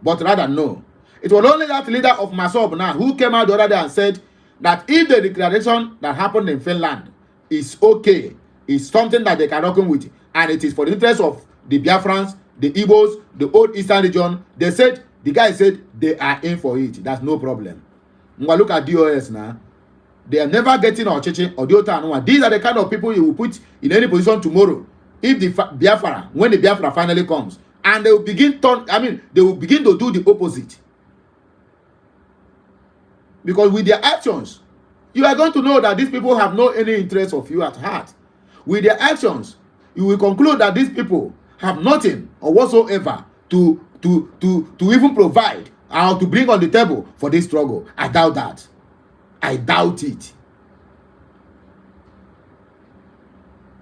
But rather, no. It was only that leader of Masob now who came out the other day and said that if the declaration that happened in Finland is okay, is something that they can reckon with, and it is for the interest of the Biafrans, the Igbos, the old Eastern region, the guy said they are in for it. That's no problem. When we look at DOS now, they are never getting our Cheche or Diota. These are the kind of people you will put in any position tomorrow. If the Biafra, when the Biafra finally comes, and they will begin they will begin to do the opposite. Because with their actions, you are going to know that these people have no any interest of you at heart. With their actions, you will conclude that these people have nothing or whatsoever to even provide or to bring on the table for this struggle. I doubt that. I doubt it.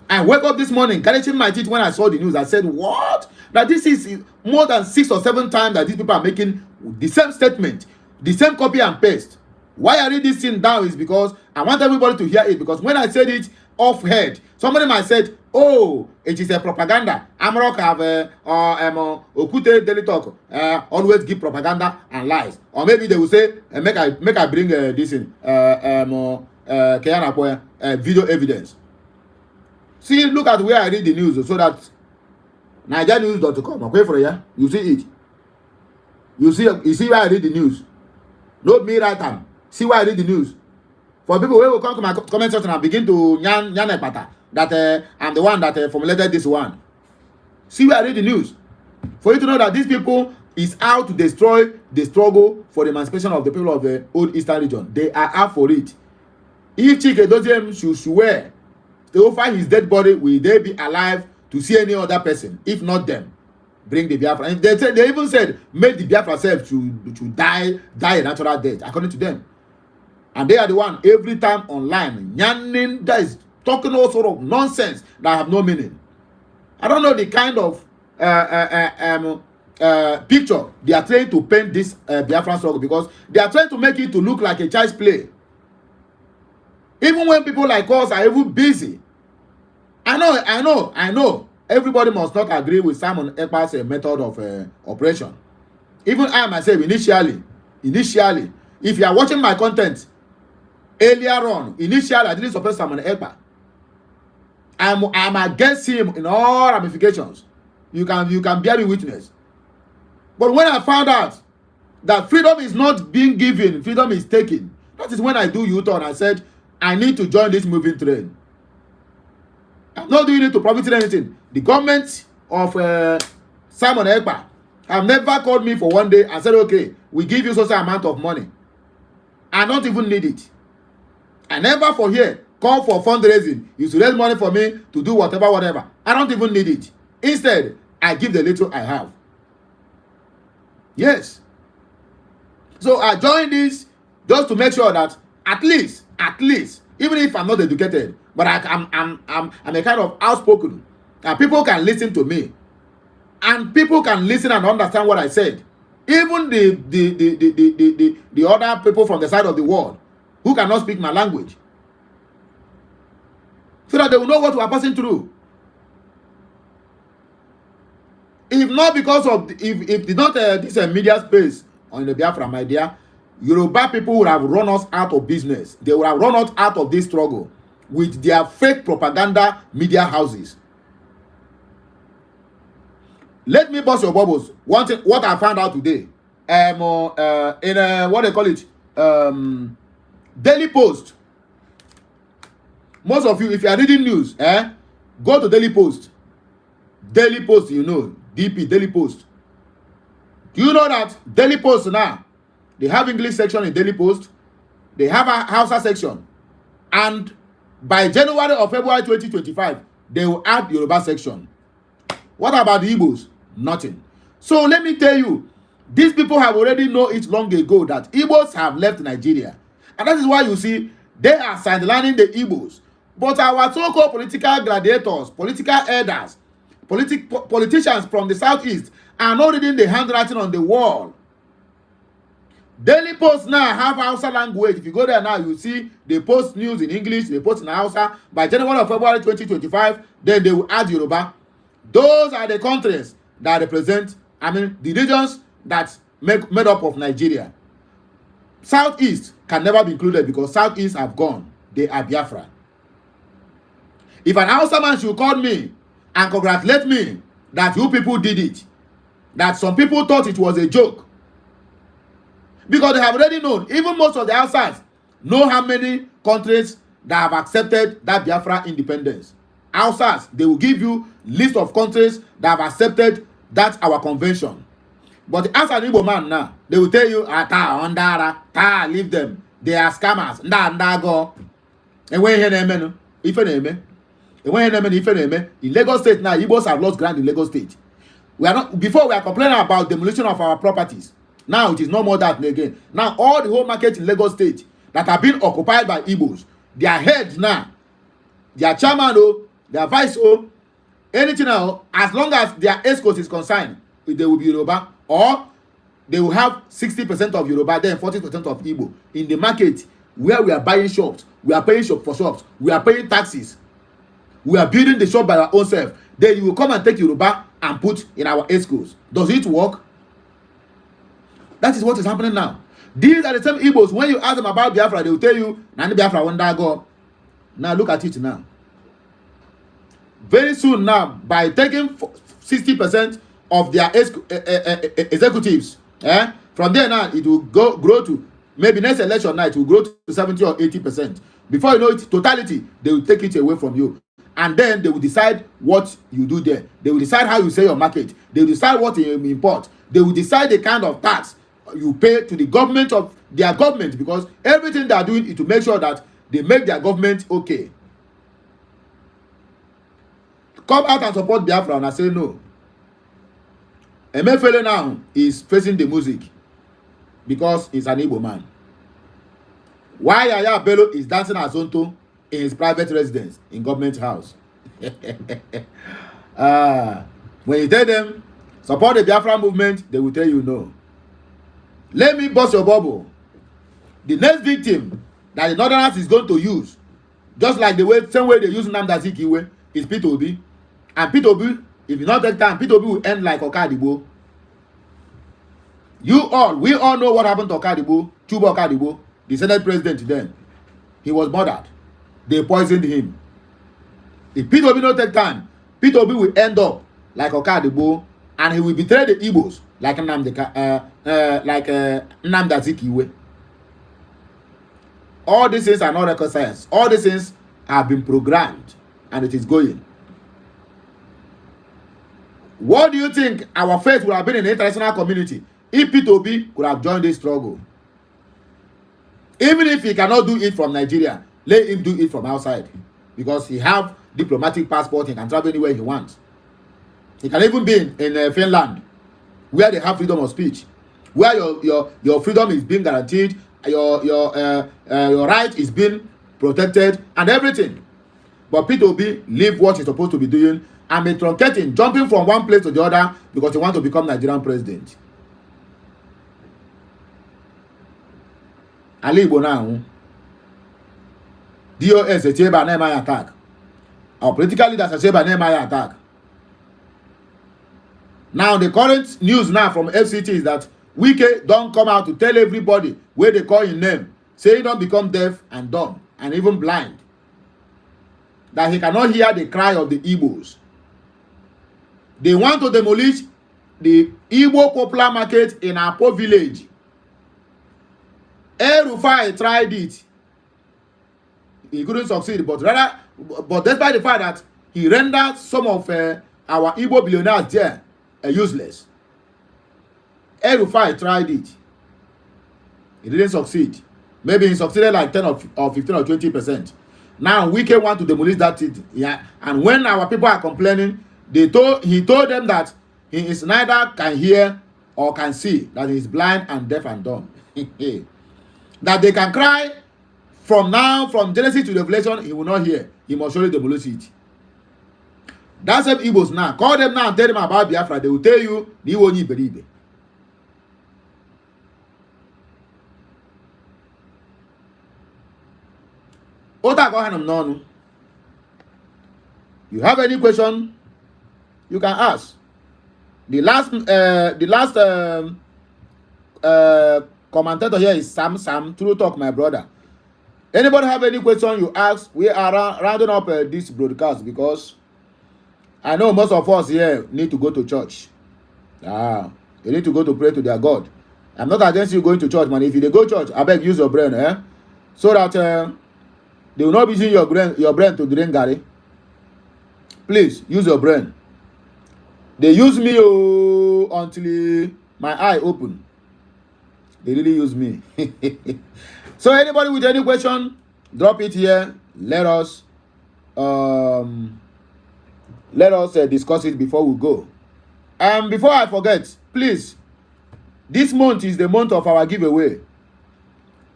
I woke up this morning, garnishing my teeth when I saw the news. I said, what? That this is more than 6 or 7 times that these people are making the same statement, the same copy and paste. Why I read this thing down is because I want everybody to hear it. Because when I said it off head, somebody might said, oh, it is a propaganda. Amrock have Okute Daily Talk always give propaganda and lies. Or maybe they will say, make I bring this in video evidence. See, look at where I read the news so that NigeriaNews.com. Okay, for you, you see it. You see where I read the news. Not me right time. See where I read the news. For people who will come to my comment section and begin to nyan that I'm the one that formulated this one. See where I read the news. For you to know that these people is out to destroy the struggle for the emancipation of the people of the old Eastern region. They are out for it. If Chike Doziem should swear to offer his dead body, will they be alive to see any other person? If not them, bring the Biafra. And they even said, make the Biafra self to die a natural death, according to them. And they are the one every time online, yanning, that is talking all sort of nonsense that have no meaning. I don't know the kind of picture they are trying to paint this Biafran struggle, because they are trying to make it to look like a child's play. Even when people like us are even busy. I know. Everybody must not agree with Simon Ekpa's method of operation. Even I myself, initially, if you are watching my content earlier on, initially I didn't support Simon Ekpa. I'm against him in all ramifications. You can bear me witness. But when I found out that freedom is not being given, freedom is taken, that is when I do U-turn. I said, I need to join this moving train. I'm not doing it to profit anything. The government of Simon Ekpa have never called me for one day and said, okay, we give you such an amount of money. I don't even need it. I never for here call for fundraising. You should raise money for me to do whatever. I don't even need it. Instead, I give the little I have. Yes. So I joined this just to make sure that at least, even if I'm not educated, but I'm a kind of outspoken, and people can listen to me, and people can listen and understand what I said. Even the other people from the side of the world who cannot speak my language, so that they will know what we are passing through. If not because of if not this media space on the Biafra, my dear, Yoruba people would have run us out of business. They would have run us out of this struggle with their fake propaganda media houses. Let me bust your bubbles. One thing, what I found out today, in what they call it, Daily Post. Most of you, if you are reading news, go to Daily Post. Daily Post, you know, DP, Daily Post. Do you know that Daily Post now, they have English section in Daily Post, they have a Hausa section, and by January or February 2025, they will add Yoruba section. What about the Igbos? Nothing. So let me tell you, these people have already known it long ago that Igbos have left Nigeria. And that is why you see, they are sidelining the Igbos. But our so-called political gladiators, political elders, politicians from the southeast are not reading the handwriting on the wall. Daily Post now have Hausa language. If you go there now, you see they post news in English, they post in Hausa. By January or February 2025, then they will add Yoruba. Those are the countries that represent, the regions that made up of Nigeria. Southeast can never be included because Southeast have gone. They are Biafra. If an Hausa man should call me and congratulate me that you people did it, that some people thought it was a joke, because they have already known, even most of the Hausas know how many countries that have accepted that Biafra independence. Hausas, they will give you list of countries that have accepted that our convention. But as an Igbo man now, they will tell you, leave them. They are scammers. Go. And when you hear in Lagos State now, Igbos have lost ground in Lagos State. Before we are complaining about demolition of our properties. Now it is no more that again. Now all the whole market in Lagos State that have been occupied by Igbos, their heads now, their chairman, their vice, anything now, as long as their escort is concerned, they will be Yoruba, or they will have 60% of Yoruba, then 40% of Igbo in the market where we are buying shops, we are paying shop for shops, we are paying taxes, we are building the shop by our own self. Then you will come and take Yoruba and put in our escorts. Does it work? That is what is happening now. These are the same Igbos. When you ask them about Biafra, they will tell you, Nani Biafra won't go. Now look at it now. Very soon now, by taking 60% of their executives, from there now, it will grow to, maybe next election now, it will grow to 70 or 80%. Before you know it, totality, they will take it away from you. And then they will decide what you do there. They will decide how you sell your market. They will decide what you import. They will decide the kind of tax you pay to the government of their government, because everything they are doing is to make sure that they make their government okay. Come out and support Biafra, and I say no. Emefiele now is facing the music because he's an Igbo man. Why Yaya Bello is dancing as Zonto in his private residence in government house. When you tell them support the Biafra movement, they will tell you no. Let me bust your bubble. The next victim that the Northerners is going to use, just like the same way they use Nnamdi Azikiwe, is Peter Obi. And Peter Obi, if you not take time, Peter Obi will end like Okadibo. We all know what happened to Okadibo, Chuba Okadibo, the Senate president then. He was murdered. They poisoned him. If Peter Obi not take time, Peter Obi will end up like Okadibo, and he will betray the Igbos like Nnamdi Azikiwe. All these things are not rocket science. All these things have been programmed, and it is going. What do you think our fate would have been in the international community if Peter Obi could have joined this struggle? Even if he cannot do it from Nigeria, let him do it from outside, because he have diplomatic passport. He can travel anywhere he wants. He can even be in Finland, where they have freedom of speech, where your freedom is being guaranteed, your right is being protected, and everything. But Peter Obi leave what he's supposed to be doing and be truncating, jumping from one place to the other because he wants to become Nigerian president. Ali Igbo now. DOS a chamber name my attack. Our political leaders a chamber name my attack. Now the current news now from FCT is that Wike don't come out to tell everybody where they call his name. Say he don't become deaf and dumb and even blind. That he cannot hear the cry of the Igbos. They want to demolish the Igbo popular market in Apo village. El-Rufai tried it. He couldn't succeed, but despite the fact that he rendered some of our Igbo billionaires there useless. El-Rufai tried it. He didn't succeed. Maybe he succeeded like 10 or 15 or 20%. Now Wike want to demolish that thing. Yeah. And when our people are complaining, he told them that he is neither can hear or can see, that he is blind and deaf and dumb. That they can cry from now, from Genesis to Revelation, he will not hear. He must surely demolish it. That's what Igbos now. Call them now and tell them about Biafra. They will tell you, you won't believe it. You have any question, you can ask. The last commentator here is Sam True Talk, my brother. Anybody have any question you ask? We are rounding up this broadcast because I know most of us here need to go to church. They need to go to pray to their God. I'm not against you going to church, man. If you go to church, I beg use your brain, so that they will not be using your brain to drink Gary. Please use your brain. They use me until my eye open. They really use me. So anybody with any question, drop it here. Let us discuss it before we go. Before I forget, please, this month is the month of our giveaway.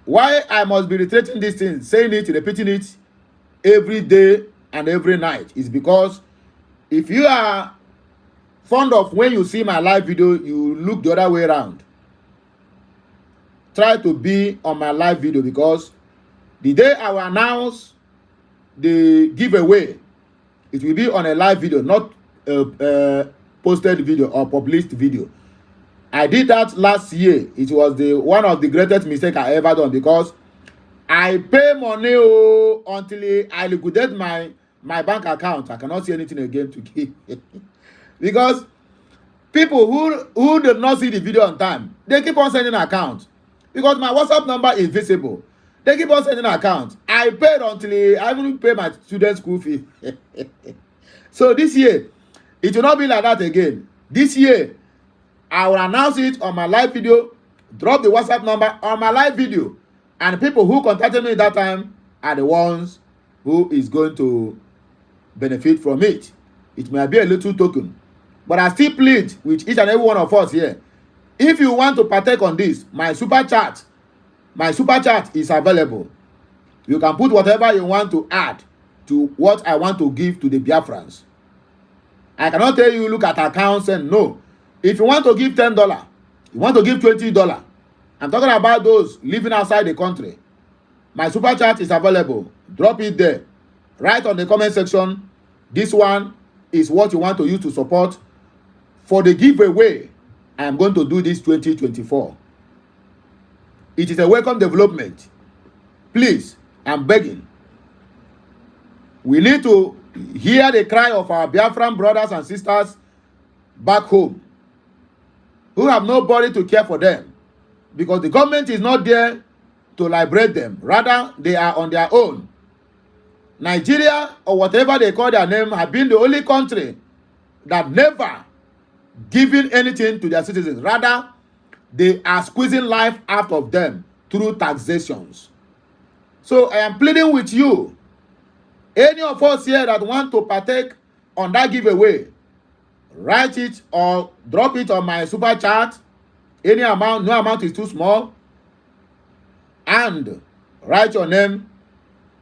Why I must be reiterating this thing, saying it, repeating it every day and every night is because if you are fond of when you see my live video, you look the other way around. Try to be on my live video because the day I will announce the giveaway, it will be on a live video, not a posted video or published video. I did that last year. It was one of the greatest mistakes I ever done because I pay money until I liquidate my bank account. I cannot see anything again to give. Because people who did not see the video on time, they keep on sending accounts. Because my WhatsApp number is visible. They keep on sending accounts. I paid until I even pay my student school fee. So this year, it will not be like that again. This year, I will announce it on my live video, drop the WhatsApp number on my live video, and people who contacted me that time are the ones who is going to benefit from it. It may be a little token, but I still plead with each and every one of us here. If you want to partake on this, my super chat is available. You can put whatever you want to add to what I want to give to the Biafrans. I cannot tell you look at accounts and no. If you want to give $10, you want to give $20, I'm talking about those living outside the country. My super chat is available. Drop it there. Write on the comment section. This one is what you want to use to support for the giveaway. I am going to do this 2024. It is a welcome development. Please, I'm begging. We need to hear the cry of our Biafran brothers and sisters back home who have nobody to care for them because the government is not there to liberate them. Rather, they are on their own. Nigeria, or whatever they call their name, have been the only country that never given anything to their citizens. Rather, they are squeezing life out of them through taxations. So I am pleading with you, any of us here that want to partake on that giveaway, write it or drop it on my super chat. Any amount, no amount is too small. And write your name.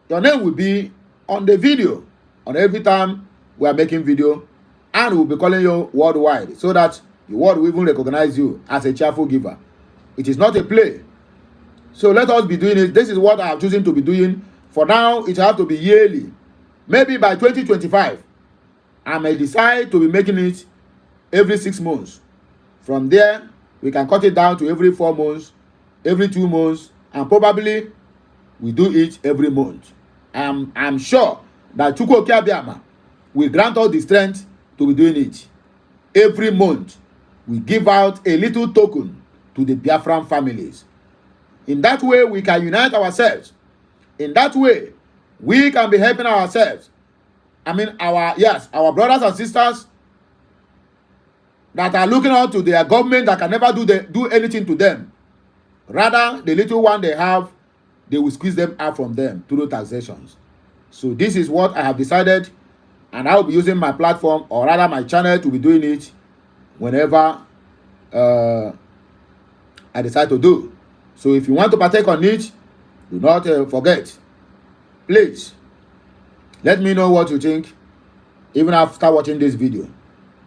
Your name will be on the video on every time we are making video. And we'll be calling you worldwide so that the world will even recognize you as a cheerful giver. It is not a play. So let us be doing it. This is what I have chosen to be doing. For now, it have to be yearly. Maybe by 2025, I may decide to be making it every 6 months. From there, we can cut it down to every 4 months, every 2 months, and probably we do it every month. I'm sure that Chukwu Okeabiama will grant us the strength to be doing it. Every month, we give out a little token to the Biafran families. In that way, we can unite ourselves. In that way, we can be helping ourselves. I mean, our brothers and sisters that are looking out to their government that can never do anything to them. Rather, the little one they have, they will squeeze them out from them through taxations. So this is what I have decided, and I will be using my platform, or rather my channel, to be doing it whenever I decide to do. So if you want to partake on it, do not forget. Please, let me know what you think, even after watching this video.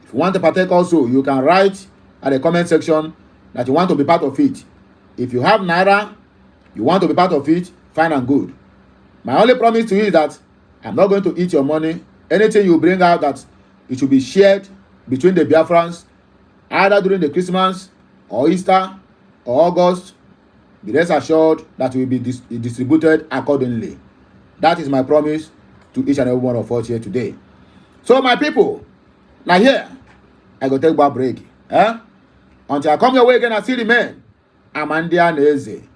If you want to partake also, you can write at the comment section that you want to be part of it. If you have Naira, you want to be part of it, fine and good. My only promise to you is that I'm not going to eat your money. Anything you bring out, that it should be shared between the Biafrans, either during the Christmas or Easter or August. Be rest assured that will be distributed accordingly. That is my promise to each and every one of us here today. So my people, now here, I go take a break. Until I come your way again, I still remain Amandia Neze,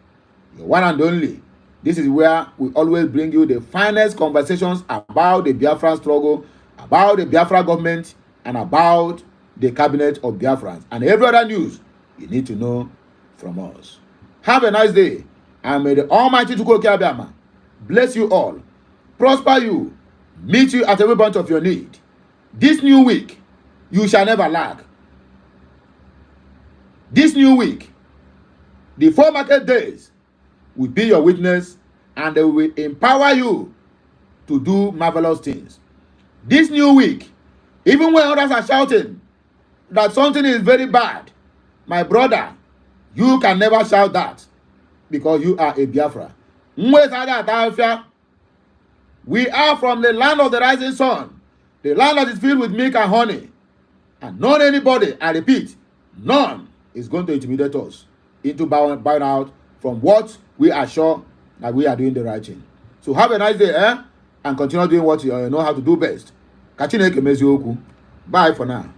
your one and only. This is where we always bring you the finest conversations about the Biafran struggle, about the Biafra government, and about the cabinet of Biafrans, and every other news you need to know from us. Have a nice day, and may the Almighty Chukwu Okeabiama bless you all, prosper you, meet you at every point of your need. This new week, you shall never lack. This new week, the 4 market days will be your witness, and they will empower you to do marvelous things. This new week, even when others are shouting that something is very bad, my brother, you can never shout that, because you are a Biafra. We are from the land of the rising sun, the land that is filled with milk and honey. And not anybody, I repeat, none is going to intimidate us into bowing out from what we are sure that we are doing the right thing. So have a nice day, and continue doing what you know how to do best. Bye for now.